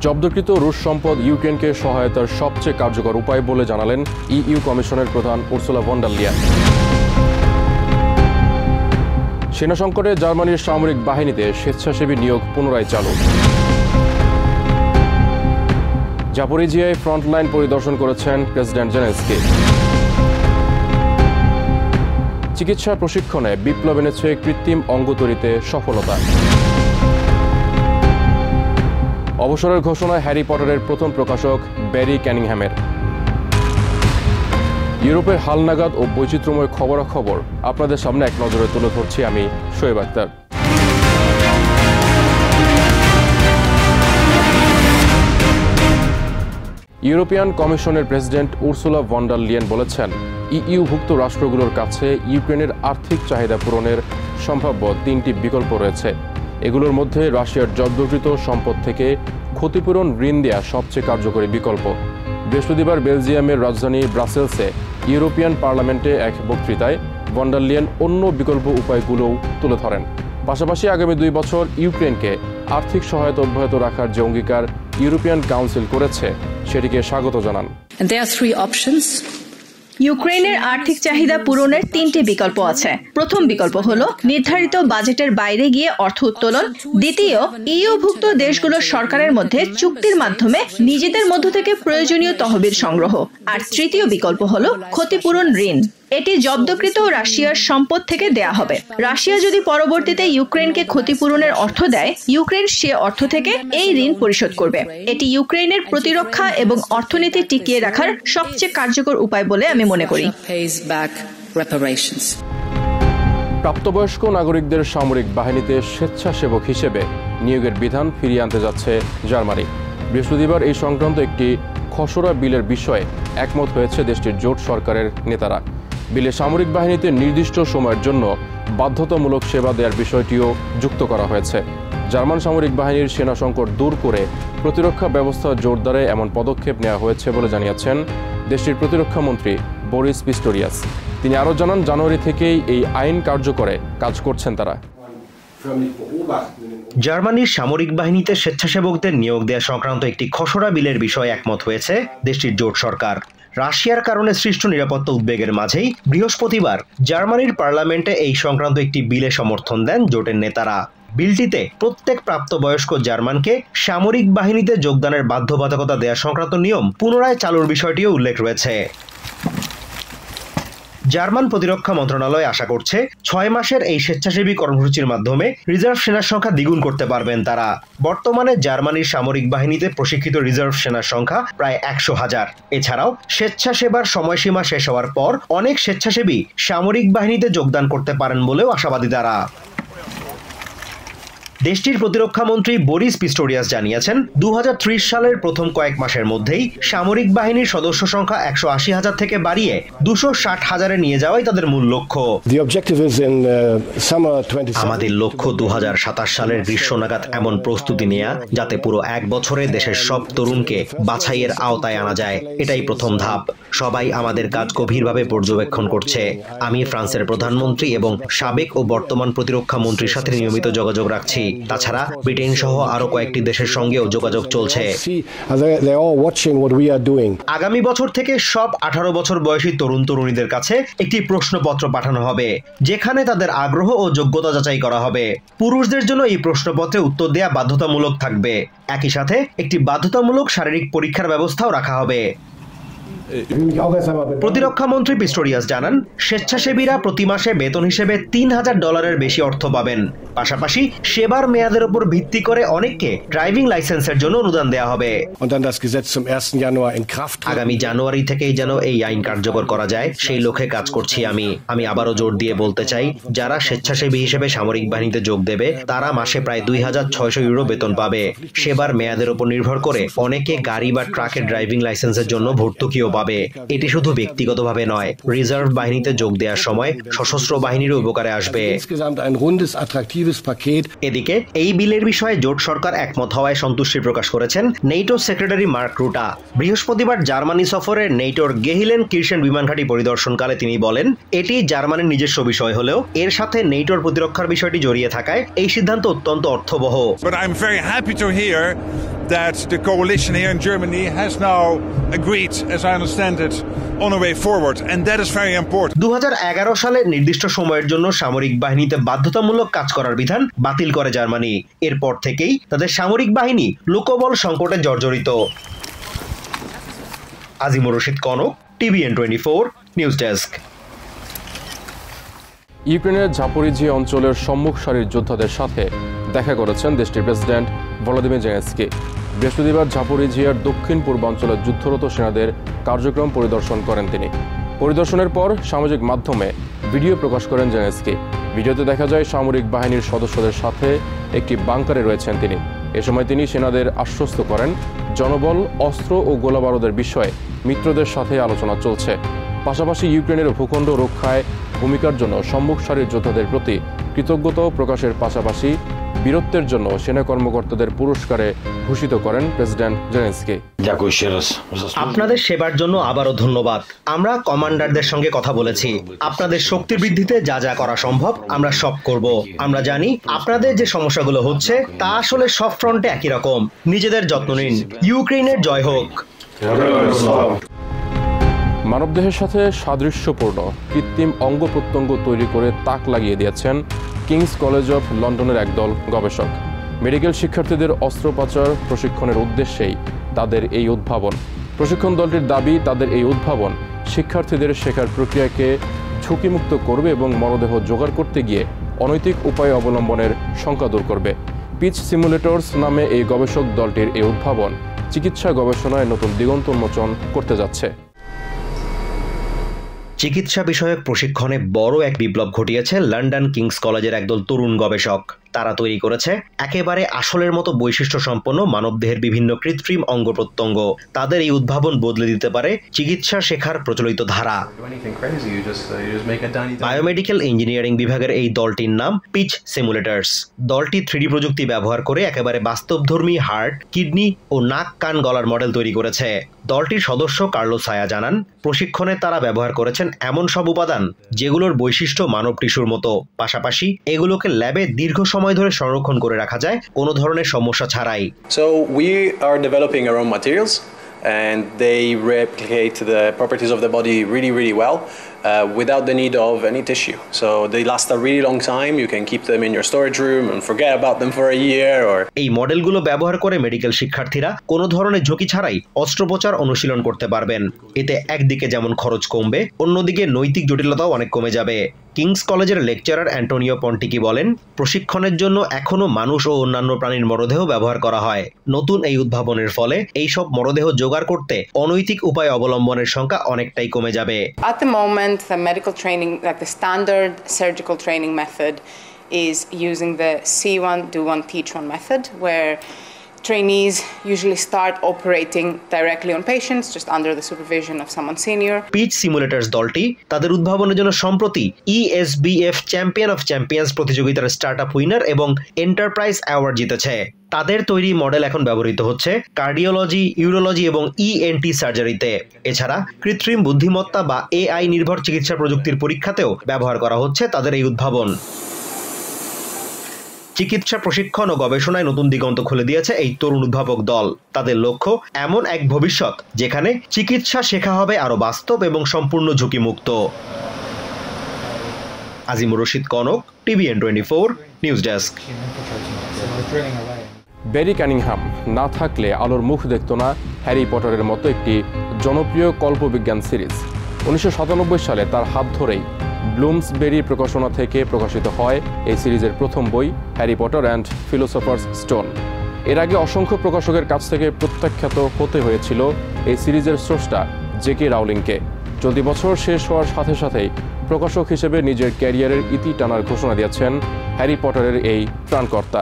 জব্দকৃত রুশ সম্পদ ইউক্রেনকে সহায়তার সবচেয়ে কার্যকর উপায় বলে জানালেন ইইউ কমিশনের প্রধান উর্সুলা ভন ডার লেয়েন। সেনা সংকটে জার্মানির সামরিক বাহিনীতে স্বেচ্ছাসেবী নিয়োগ পুনরায় চালু। জাপোরিজিয়ায় ফ্রন্টলাইন পরিদর্শন করেছেন প্রেসিডেন্ট জেলেনস্কি। চিকিৎসা প্রশিক্ষণে বিপ্লব এনেছে কৃত্রিম অঙ্গ তৈরিতে সফলতা। অবসরের ঘোষণায় হ্যারি পটারের প্রথম প্রকাশক ব্যারি ক্যানিংহ্যামের। ইউরোপের হালনাগাদ ও বৈচিত্র্যময় খবরাখবর আপনাদের সামনে এক নজরে তুলে ধরছি আমি শোয়েব আক্তার। ইউরোপিয়ান কমিশনের president Ursula von der Leyen বলেছেন, ইইউভুক্ত রাষ্ট্রগুলোর কাছে ইউক্রেনের আর্থিক চাহিদা পূরণের সম্ভাব্য 3টি বিকল্প রয়েছে। এগুলোর মধ্যে রাশিয়ার জব্দকৃত সম্পদ থেকে ক্ষতিপূরণ ঋণ দেয়া সবচেয়ে কার্যকরী বিকল্প। বৃহস্পতিবার বেলজিয়ামের রাজধানী ব্রাসেলসে ইউরোপিয়ান পার্লামেন্টে এক বক্তৃতায় ভন ডার লেয়েন অন্য বিকল্প উপায়গুলোও তুলে ধরেন। পাশাপাশি আগামী 2 বছর ইউক্রেনকে আর্থিক সহায়তা অব্যাহত রাখার যে অঙ্গীকার ইউরোপিয়ান কাউন্সিল করেছে সেটিকে স্বাগত জানান। ইউক্রেনের আর্থিক চাহিদা পূরণের 3টি বিকল্প আছে। প্রথম বিকল্প হলো নির্ধারিত বাজেটের বাইরে গিয়ে অর্থ উত্তোলন। দ্বিতীয়, ইইউভুক্ত দেশগুলোর সরকারের মধ্যে চুক্তির মাধ্যমে নিজেদের মধ্য থেকে প্রয়োজনীয় তহবিল সংগ্রহ। আর তৃতীয় বিকল্প হলো ক্ষতিপূরণ ঋণ। এটি জব্দকৃত রাশিয়ার সম্পদ থেকে দেয়া হবে। রাশিয়া যদি পরবর্তীতে ইউক্রেনকে ক্ষতিপূরণের অর্থ দেয়, ইউক্রেন সে অর্থ থেকে এই ঋণ পরিশোধ করবে। এটি ইউক্রেনের প্রতিরক্ষা এবং অর্থনীতি টিকিয়ে রাখার সবচেয়ে কার্যকর উপায় বলে আমি মনে করি। প্রাপ্তবয়স্ক নাগরিকদের সামরিক বাহিনীতে স্বেচ্ছাসেবক হিসেবে নিয়োগের বিধান ফিরিয়ে আনতে যাচ্ছে জার্মানি। বৃহস্পতিবার এই সংক্রান্ত একটি খসড়া বিলের বিষয়ে একমত হয়েছে দেশটির জোট সরকারের নেতারা। বিলে সামরিক বাহিনীতে নির্দিষ্ট সময়ের জন্য বাধ্যতামূলক সেবা দেওয়ার বিষয়টিও যুক্ত করা হয়েছে। জার্মান সামরিক বাহিনীর সেনা সংকট দূর করে প্রতিরক্ষা ব্যবস্থা জোরদারে এমন পদক্ষেপ নেওয়া হয়েছে বলে জানিয়েছেন দেশটির প্রতিরক্ষা মন্ত্রী বরিস পিস্টোরিয়াস। তিনি আরও জানান, জানুয়ারি থেকেই এই আইন কার্যকরে কাজ করছেন তারা। জার্মানির সামরিক বাহিনীতে স্বেচ্ছাসেবকদের নিয়োগ দেওয়া সংক্রান্ত একটি খসড়া বিলের বিষয়ে একমত হয়েছে দেশটির জোট সরকার। রাশিয়ার কারণে সৃষ্ট নিরাপত্তা উদ্বেগের মাঝেই বৃহস্পতিবার জার্মানির পার্লামেন্টে এই সংক্রান্ত একটি বিলে সমর্থন দেন জোটের নেতারা। বিলটিতে প্রত্যেক প্রাপ্তবয়স্ক জার্মানকে সামরিক বাহিনীতে যোগদানের বাধ্যবাধকতা দেওয়া সংক্রান্ত নিয়ম পুনরায় চালুর বিষয়টিও উল্লেখ রয়েছে। জার্মান প্রতিরক্ষা মন্ত্রণালয় আশা করছে 6 মাসের এই স্বেচ্ছাসেবী কর্মসূচির মাধ্যমে রিজার্ভ সেনার সংখ্যা দ্বিগুণ করতে পারবেন তারা। বর্তমানে জার্মানির সামরিক বাহিনীতে প্রশিক্ষিত রিজার্ভ সেনার সংখ্যা প্রায় 100,000। এছাড়াও স্বেচ্ছাসেবার সময়সীমা শেষ হওয়ার পর অনেক স্বেচ্ছাসেবী সামরিক বাহিনীতে যোগদান করতে পারেন বলেও আশাবাদী তারা। দেশটির প্রতিরক্ষা মন্ত্রী বরিস পিস্টোরিয়াস জানিয়েছেন, 2030 সালের প্রথম কয়েক মাসের মধ্যেই সামরিক বাহিনীর সদস্য সংখ্যা 180,000 থেকে বাড়িয়ে 260,000-এ নিয়ে যাওয়াই তাদের মূল লক্ষ্য। আমাদের লক্ষ্য 2027 সালের গ্রীষ্ম নাগাদ এমন প্রস্তুতি নেওয়া যাতে পুরো 1 বছরে দেশের সব তরুণকে বাছাইয়ের আওতায় আনা যায়। এটাই প্রথম ধাপ। সবাই আমাদের কাজ গভীরভাবে পর্যবেক্ষণ করছে। আমি ফ্রান্সের প্রধানমন্ত্রী এবং সাবেক ও বর্তমান প্রতিরক্ষা মন্ত্রীর সাথে নিয়মিত যোগাযোগ রাখছি। তাছাড়া ব্রিটেন সহ আরো কয়েকটি দেশের সঙ্গেও যোগাযোগ চলছে। আগামী বছর থেকে সব 18 বছর বয়সী তরুণ তরুণীদের কাছে একটি প্রশ্নপত্র পাঠানো হবে, যেখানে তাদের আগ্রহ ও যোগ্যতা যাচাই করা হবে। পুরুষদের জন্য এই প্রশ্নপত্রে উত্তর দেওয়া বাধ্যতামূলক থাকবে। একই সাথে একটি বাধ্যতামূলক শারীরিক পরীক্ষার ব্যবস্থাও রাখা হবে। প্রতিরক্ষা মন্ত্রী পিস্টোরিয়াস জানান, স্বেচ্ছাসেবীরা প্রতি মাসে বেতন হিসেবে $3,000 বেশি অর্থ পাবেন। পাশাপাশি সেবার মেয়াদের উপর ভিত্তি করে অনেককে ড্রাইভিং লাইসেন্সের জন্য অনুদান দেওয়া হবে। আগামী জানুয়ারি থেকেই যেন এই আইন কার্যকর করা যায় সেই লক্ষ্যে কাজ করছি আমি আবারও জোর দিয়ে বলতে চাই, যারা স্বেচ্ছাসেবী হিসেবে সামরিক বাহিনীতে যোগ দেবে তারা মাসে প্রায় 2,600 ইউরো বেতন পাবে। সেবার মেয়াদের উপর নির্ভর করে অনেকে গাড়ি বা ট্রাকের ড্রাইভিং লাইসেন্সের জন্য ভর্তুকিও পাবে। এটি শুধু ব্যক্তিগতভাবে নয়, রিজার্ভ বাহিনীতে যোগ দেওয়ার সময় সশস্ত্র বাহিনীর উপকারে আসবে। এদিকে এই বিলের বিষয়ে জোট সরকার একমত হওয়ায় সন্তুষ্টি প্রকাশ করেছেন নেটো সেক্রেটারি মার্ক রুটা। বৃহস্পতিবার জার্মানি সফরে নেটোর গেহিলেন কির্শেন বিমানঘাঁটি পরিদর্শনকালে তিনি বলেন, এটি জার্মানির নিজস্ব বিষয় হলেও এর সাথে নেটোর প্রতিরক্ষার বিষয়টি জড়িয়ে থাকায় এই সিদ্ধান্ত অত্যন্ত অর্থবহ। that the coalition here in Germany has now agreed, as I understand it, on a way forward, and that is very important. 2011 সালে নির্দিষ্ট সময়ের জন্য সামরিক বাহিনীতে বাধ্যতামূলক কাজ করার বিধান বাতিল করে জার্মানি। এরপর থেকেই তাদের সামরিক বাহিনী লোকবল সংকটে জর্জরিত। Azimur Rashid Kanak, TVN 24 news desk. ইউক্রেনের জাপোরিজিয়া অঞ্চলের সম্মুখ সারির যোদ্ধাদের সাথে দেখা করেছেন দেশটির প্রেসিডেন্ট ভলোদিমির জেলেনস্কি। বৃহস্পতিবার জাপোরিজিয়ার দক্ষিণ পূর্বাঞ্চলের যুদ্ধরত সেনাদের কার্যক্রম পরিদর্শন করেন তিনি। পরিদর্শনের পর সামাজিক মাধ্যমে ভিডিও প্রকাশ করেন জেলেনস্কি। ভিডিওতে দেখা যায় সামরিক বাহিনীর সদস্যদের সাথে একটি বাংকারে রয়েছেন তিনি। এ সময় তিনি সেনাদের আশ্বস্ত করেন, জনবল, অস্ত্র ও গোলাবারুদের বিষয়ে মিত্রদের সাথে আলোচনা চলছে। পাশাপাশি ইউক্রেনের ভূখণ্ড রক্ষায় ভূমিকার জন্য সম্মুখ সারির যোদ্ধাদের প্রতি কৃতজ্ঞতা প্রকাশের পাশাপাশি বীরত্বের জন্য সেনা কর্মকর্তাদের পুরস্কারে ভূষিত করেন প্রেসিডেন্ট জেলেনস্কি। আপনাদের সেবার জন্য আবারও ধন্যবাদ। আমরা কমান্ডারদের সঙ্গে কথা বলেছি। আপনাদের শক্তি বৃদ্ধিতে যা যা করা সম্ভব আমরা সব করব। আমরা জানি আপনাদের যে সমস্যাগুলো হচ্ছে তা আসলে সব ফ্রন্টে একই রকম। নিজেদের যত্ন নিন। ইউক্রেনের জয় হোক। মানবদেহের সাথে সাদৃশ্যপূর্ণ কৃত্রিম অঙ্গ প্রত্যঙ্গ তৈরি করে তাক লাগিয়ে দিয়েছেন কিংস কলেজ অফ লন্ডনের একদল গবেষক। মেডিকেল শিক্ষার্থীদের অস্ত্রোপচার প্রশিক্ষণের উদ্দেশ্যেই তাদের এই উদ্ভাবন। প্রশিক্ষণ দলটির দাবি, তাদের এই উদ্ভাবন শিক্ষার্থীদের শেখার প্রক্রিয়াকে ঝুঁকিমুক্ত করবে এবং মরদেহ জোগাড় করতে গিয়ে অনৈতিক উপায় অবলম্বনের শঙ্কা দূর করবে। পিচ সিমুলেটরস নামে এই গবেষক দলটির এই উদ্ভাবন চিকিৎসা গবেষণায় নতুন দিগন্ত উন্মোচন করতে যাচ্ছে। চিকিৎসা বিষয়ক প্রশিক্ষণে বড় এক বিপ্লব ঘটিয়েছে লন্ডন কিংস কলেজের একদল তরুণ গবেষক। তারা তৈরি করেছে একেবারে আসলের মতো বৈশিষ্ট্য সম্পন্ন মানবদেহের বিভিন্ন কৃত্রিম অঙ্গ প্রত্যঙ্গ। তাদের এই উদ্ভাবন বদলে দিতে পারে চিকিৎসা শেখার প্রচলিত ধারা। বায়োমেডিক্যাল ইঞ্জিনিয়ারিং বিভাগের এই দলটির নাম পিচ সিমুলেটরস। দলটি 3D প্রযুক্তি ব্যবহার করে একেবারে বাস্তবধর্মী হার্ট, কিডনি ও নাক, কান, গলার মডেল তৈরি করেছে। দলটির সদস্য কার্লোস সায়া জানান, প্রশিক্ষণে তারা ব্যবহার করেছেন এমন সব উপাদান যেগুলোর বৈশিষ্ট্য মানব টিস্যুর মতো। পাশাপাশি এগুলোকে ল্যাবে দীর্ঘ সময় ধরে সংরক্ষণ করে রাখা যায় কোনো ধরনের সমস্যা ছাড়াই। So we are developing our own materials and they replicate the properties of the body really well without the need of any tissue. So they last a really long time. You can keep them in your storage room and forget about them for a year or এই মডেলগুলো ব্যবহার করে medical শিক্ষার্থীরা কোনো ধরনের ঝুঁকি ছাড়াই অস্ত্রোপচার অনুশীলন করতে পারবেন। এতে একদিকে যেমন খরচ কমবে, অন্যদিকে নৈতিক জটিলতাও অনেক কমে যাবে। কিংস কলেজের লেকচারার অ্যান্টোনিও পন্টিকি বলেন, প্রশিক্ষণের জন্য এখনো মানুষ ও অন্যান্য প্রাণীর মরদেহ ব্যবহার করা হয়। নতুন এই উদ্ভাবনের ফলে এই সব মরদেহ জোগাড় করতে অনৈতিক উপায় অবলম্বনের সংখ্যা অনেকটাই কমে যাবে। At the moment, the medical training, like the standard surgical training method, is using the see one, do one, teach one method, where trainees usually start operating directly on patients just under the supervision of someone senior. Pitch simulators দলটি তাদের উদ্ভাবনের জন্য সম্প্রতি ESBF champion of champions প্রতিযোগিতার startup winner এবং enterprise award জিতেছে। তাদের তৈরি মডেল এখন ব্যবহৃত হচ্ছে কার্ডিওলজি, ইউরোলজি এবং ENT সার্জারিতে। এছাড়া কৃত্রিম বুদ্ধিমত্তা বা AI নির্ভর চিকিৎসা প্রযুক্তির পরীক্ষাতেও ব্যবহার করা হচ্ছে তাদের এই উদ্ভাবন। চিকিৎসা প্রশিক্ষণ ও গবেষণায় নতুন দিগন্ত খুলে দিয়েছে এই তরুণ উদ্ভাবক দল। তাদের লক্ষ্য এমন এক ভবিষ্যৎ যেখানে চিকিৎসা শেখা হবে আরো বাস্তব এবং সম্পূর্ণ ঝুঁকিমুক্ত। Azimur Rashid Kanak, TVN 24 news desk. Barry Cunningham না থাকলে আলোর মুখ দেখত না হ্যারি পটারের মতো একটি জনপ্রিয় কল্পবিজ্ঞান সিরিজ। 1997 সালে তার হাত ধরেই ব্লুমসবেরি প্রকাশনা থেকে প্রকাশিত হয় এই সিরিজের প্রথম বই Harry Potter and philosophers stone. এর আগে অসংখ্য প্রকাশকের কাছ থেকে প্রত্যাখ্যাত হতে হয়েছিল এই সিরিজের স্রষ্টা জেকে রাউলিংকে। চলতি বছর শেষ হওয়ার সাথে সাথেই প্রকাশক হিসেবে নিজের ক্যারিয়ারের ইতি টানার ঘোষণা দিয়েছেন হ্যারি পটারের এই ত্রাণকর্তা।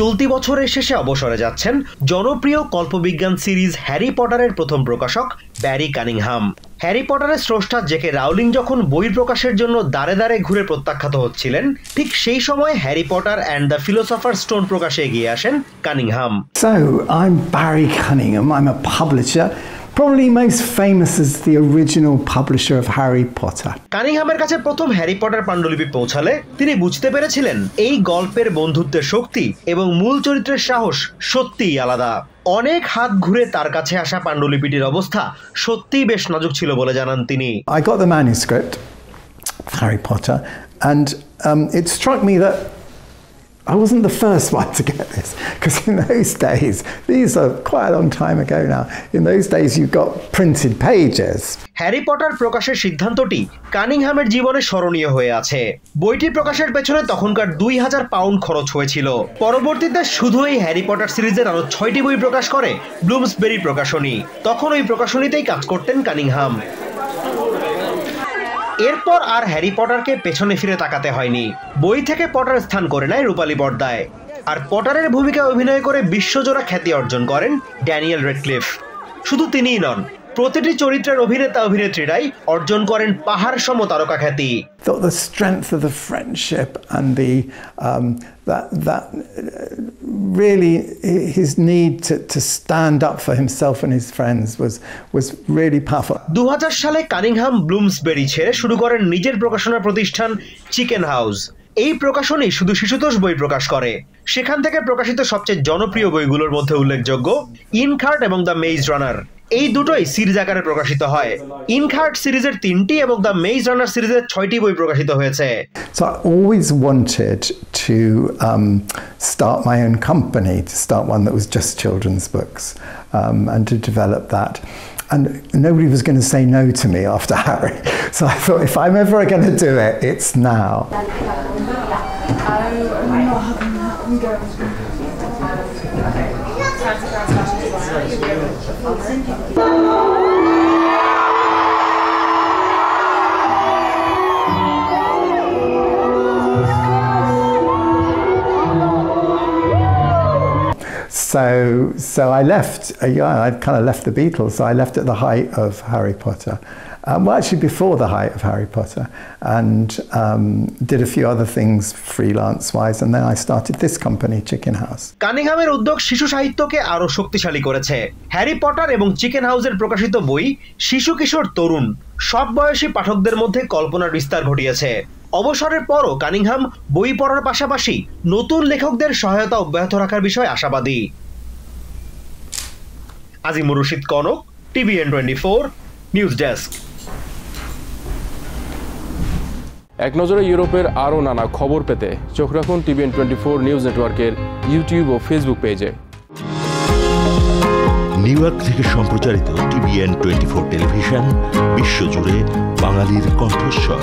চলতি বছরের শেষে অবসরে যাচ্ছেন জনপ্রিয় কল্পবিজ্ঞান সিরিজ হ্যারি পটারের প্রথম প্রকাশক ব্যারি কানিংহাম। হ্যারি পটারের স্রষ্টা জেকে রাউলিং যখন বই প্রকাশের জন্য দাঁড়ে দাঁড়ে ঘুরে প্রত্যাখ্যাত হচ্ছিলেন, ঠিক সেই সময় Harry Potter and the philosopher stone প্রকাশে এগিয়ে আসেন Cunningham. So I'm Barry Cunningham. I'm a publisher probably most famous as the original publisher of Harry Potter. কানিংহামের কাছে প্রথম হ্যারি পটার পাণ্ডুলিপি পৌঁছালে তিনি বুঝতে পেরেছিলেন এই গল্পের বন্ধুত্বের শক্তি এবং মূল চরিত্রের সাহস সত্যিই আলাদা। অনেক হাত ঘুরে তার কাছে আসা পাণ্ডুলিপিটির অবস্থা সত্যিই বেশ নাজুক ছিল বলে জানান তিনি। I got the manuscript of Harry Potter and it struck me that I wasn't the first one to get this, because in those days, these are quite a long time ago now, in those days you got printed pages. Harry Potter প্রকাশের সিদ্ধান্তটি কানিংহামের জীবনে স্মরণীয় হয়ে আছে। বইটি প্রকাশের পেছনে তখনকার 2000 পাউন্ড খরচ হয়েছিল। পরবর্তীতে শুধু এই হ্যারি পটার সিরিজের আরো 6টি বই প্রকাশ করে ব্লুমসবেরি প্রকাশনী। তখন ওই প্রকাশনীতেই কাজ করতেন কানিংহাম। এরপর আর হ্যারি পটারকে পেছনে ফিরে তাকাতে হয়নি। বই থেকে পটার স্থান করে নেয় রূপালী পর্দায়। আর পটারের ভূমিকায় অভিনয় করে বিশ্বজোড়া খ্যাতি অর্জন করেন ড্যানিয়েল রেডক্লিফ। শুধু তিনিই নন, প্রতিটি চরিত্রের অভিনেতা অভিনেত্রীরাই অর্জন করেন পাহাড় সম তারকা খ্যাতি। The strength of the friendship and that really his need to stand up for himself and his friends was really powerful. 2000 সালে কানিংহাম ব্লুমসবেরি ছেড়ে শুরু করেন নিজের প্রকাশনা প্রতিষ্ঠান চিকেন হাউস। এই প্রকাশনী শুধু শিশুতোষ বই প্রকাশ করে। সেখান থেকে প্রকাশিত সবচেয়ে জনপ্রিয় বইগুলোর মধ্যে উল্লেখযোগ্য ইনকার্ট এবং দ্য মেইজ রানার। এই দুটোই সিরিজ আকারে প্রকাশিত হয়। ইনকার্ট সিরিজের 3টি এবং দ্য মেইজ রানার সিরিজের 6টি বই প্রকাশিত হয়েছে। So I always wanted to start my own company, to start one that was just children's books, and to develop that. And nobody was going to say no to me after Harry. So I thought, if I'm ever going to do it, it's now. So I left, I kind of left the Beatles, so I left at the height of Harry Potter. Well, actually before the height of Harry Potter, and did a few other things freelance-wise, and then I started this company, Chicken House. কানিংহামের উদ্যোগ শিশু সাহিত্যকে আরো শক্তিশালী করেছে। Harry Potter এবং chicken হাউসের প্রকাশিত বই শিশু কিশোর তরুণ সব বয়সী পাঠকদের মধ্যে কল্পনার বিস্তার ঘটিয়েছে। অবসরের পরও কানিংহাম বই পড়ার পাশাপাশি নতুন লেখকদের সহায়তা অব্যাহত রাখার বিষয়ে আশাবাদী। Azimur Rashid Kanak, TVN 24 news desk. এক নজরে ইউরোপের আরও নানা খবর পেতে চোখ রাখুন TVN 24 নিউজ নেটওয়ার্কের ইউটিউব ও ফেসবুক পেজে। নিউ ইয়র্ক থেকে সম্প্রচারিত TVN 24 টেলিভিশন বিশ্বজুড়ে বাঙালির কণ্ঠস্বর।